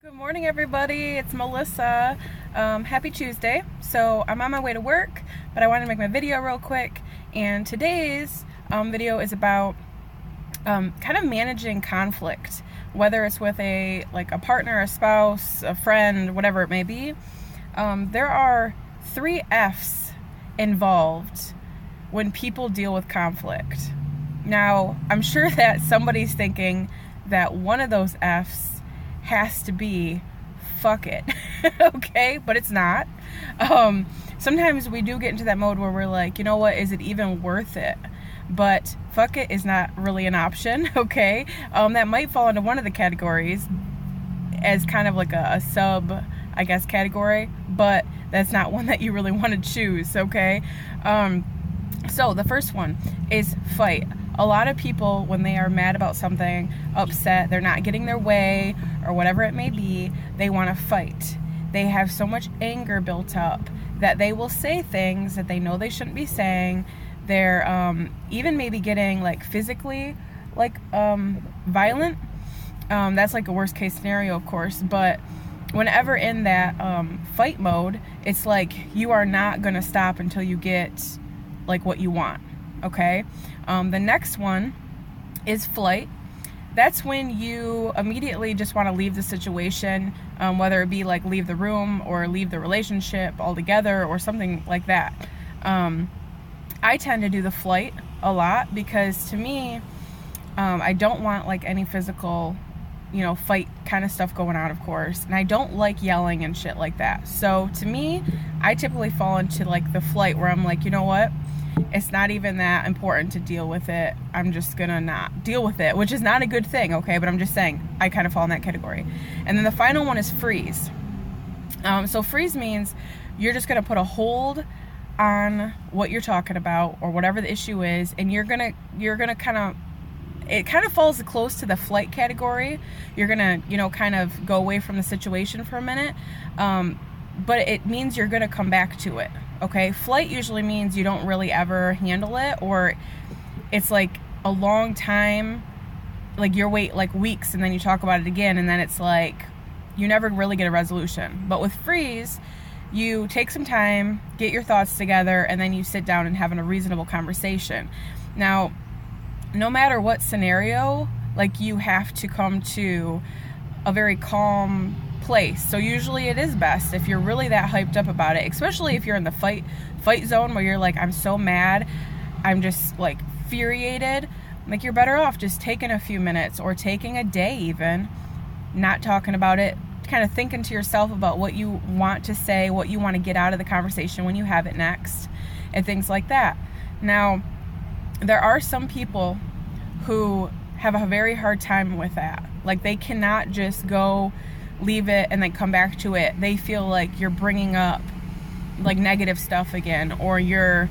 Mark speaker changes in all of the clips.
Speaker 1: Good morning, everybody. It's Melissa. Happy Tuesday. So I'm on my way to work, but I wanted to make my video real quick. And today's video is about kind of managing conflict, whether it's with a partner, a spouse, a friend, whatever it may be. There are 3 F's involved when people deal with conflict. Now, I'm sure that somebody's thinking that one of those F's has to be fuck it. Okay, but it's not. Sometimes we do get into that mode where we're like, you know what, is it even worth it? But fuck it is not really an option. Okay, that might fall into one of the categories as kind of like a sub, I guess, category, but that's not one that you really want to choose. Okay, so the first one is fight. A lot of people, when they are mad about something, upset, they're not getting their way, or whatever it may be, they want to fight. They have so much anger built up that they will say things that they know they shouldn't be saying. They're even maybe getting physically violent. That's a worst case scenario, of course, but whenever in that fight mode, it's like you are not going to stop until you get what you want. Okay, the next one is flight. That's when you immediately just want to leave the situation, whether it be leave the room or leave the relationship altogether or something like that. I tend to do the flight a lot because to me, I don't want any physical, fight kind of stuff going on, of course, and I don't like yelling and shit like that. So to me, I typically fall into the flight where I'm like, you know what? It's not even that important to deal with it. I'm just gonna not deal with it, which is not a good thing, okay? But I'm just saying, I kind of fall in that category. And then the final one is freeze. So freeze means you're just gonna put a hold on what you're talking about or whatever the issue is, and you're gonna it kind of falls close to the flight category. You're gonna, kind of go away from the situation for a minute, but it means you're gonna come back to it. Okay, flight usually means you don't really ever handle it, or it's a long time, you wait weeks and then you talk about it again, and then it's you never really get a resolution. But with freeze, you take some time, get your thoughts together, and then you sit down and have a reasonable conversation. Now, no matter what scenario, you have to come to a very calm place. So usually it is best if you're really that hyped up about it, especially if you're in the fight zone where you're I'm so mad, I'm just infuriated. You're better off just taking a few minutes or taking a day even, not talking about it, kind of thinking to yourself about what you want to say, what you want to get out of the conversation when you have it next, and things like that. Now, there are some people who have a very hard time with that. They cannot just go leave it and then come back to it. They feel you're bringing up negative stuff again, or you're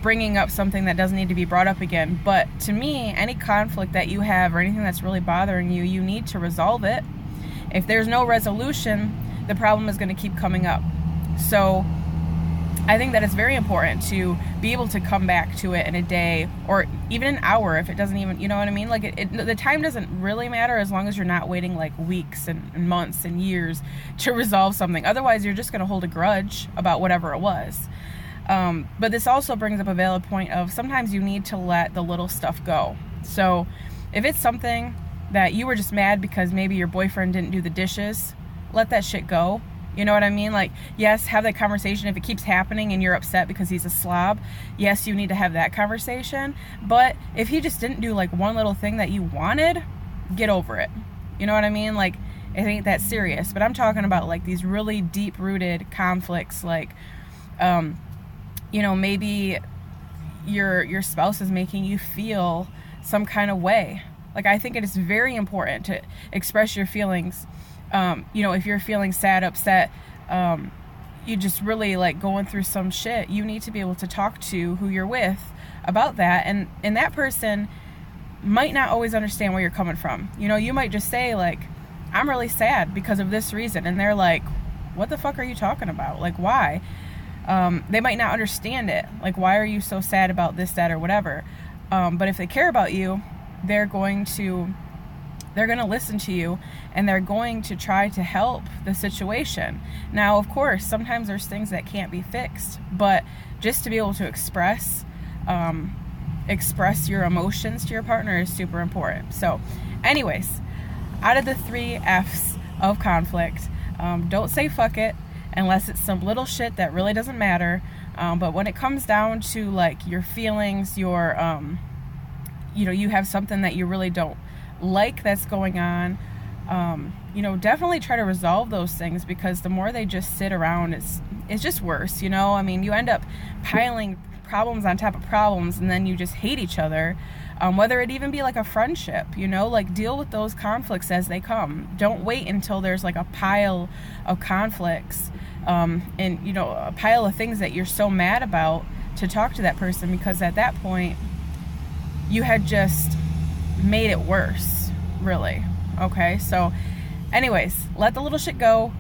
Speaker 1: bringing up something that doesn't need to be brought up again. But to me, any conflict that you have or anything that's really bothering you, you need to resolve it. If there's no resolution, the problem is going to keep coming up. So I think that it's very important to be able to come back to it in a day or even an hour if it doesn't even, you know what I mean? The time doesn't really matter as long as you're not waiting weeks and months and years to resolve something. Otherwise, you're just going to hold a grudge about whatever it was. But this also brings up a valid point of sometimes you need to let the little stuff go. So if it's something that you were just mad because maybe your boyfriend didn't do the dishes, let that shit go. You know what I mean? Yes, have that conversation. If it keeps happening and you're upset because he's a slob, yes, you need to have that conversation. But if he just didn't do one little thing that you wanted, get over it. You know what I mean? It ain't that serious. But I'm talking about these really deep-rooted conflicts. Maybe your spouse is making you feel some kind of way. I think it is very important to express your feelings. If you're feeling sad, upset, you just really going through some shit, you need to be able to talk to who you're with about that. And that person might not always understand where you're coming from. You might just say I'm really sad because of this reason. And they're what the fuck are you talking about? Why? They might not understand it. Why are you so sad about this, that, or whatever? But if they care about you, they're going to they're going to listen to you, and they're going to try to help the situation. Now, of course, sometimes there's things that can't be fixed, but just to be able to express your emotions to your partner is super important. So anyways, out of the 3 F's of conflict, don't say fuck it unless it's some little shit that really doesn't matter. But when it comes down to like your feelings, your you have something that you really don't like that's going on, definitely try to resolve those things, because the more they just sit around, it's just worse. I mean, you end up piling problems on top of problems, and then you just hate each other. Whether it even be like a friendship, like deal with those conflicts as they come. Don't wait until there's like a pile of conflicts, and a pile of things that you're so mad about to talk to that person, because at that point you had just made it worse, really. Okay, so anyways, let the little shit go,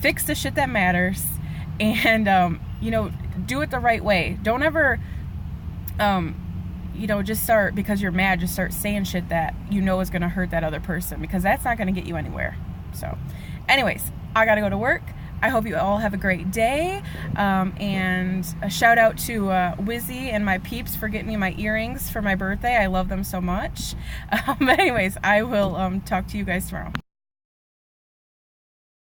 Speaker 1: fix the shit that matters, and do it the right way. Don't ever just start, because you're mad, just start saying shit that is going to hurt that other person, because that's not going to get you anywhere. So anyways, I gotta go to work. I hope you all have a great day, and a shout out to Wizzy and my peeps for getting me my earrings for my birthday. I love them so much. But anyways, I will talk to you guys tomorrow.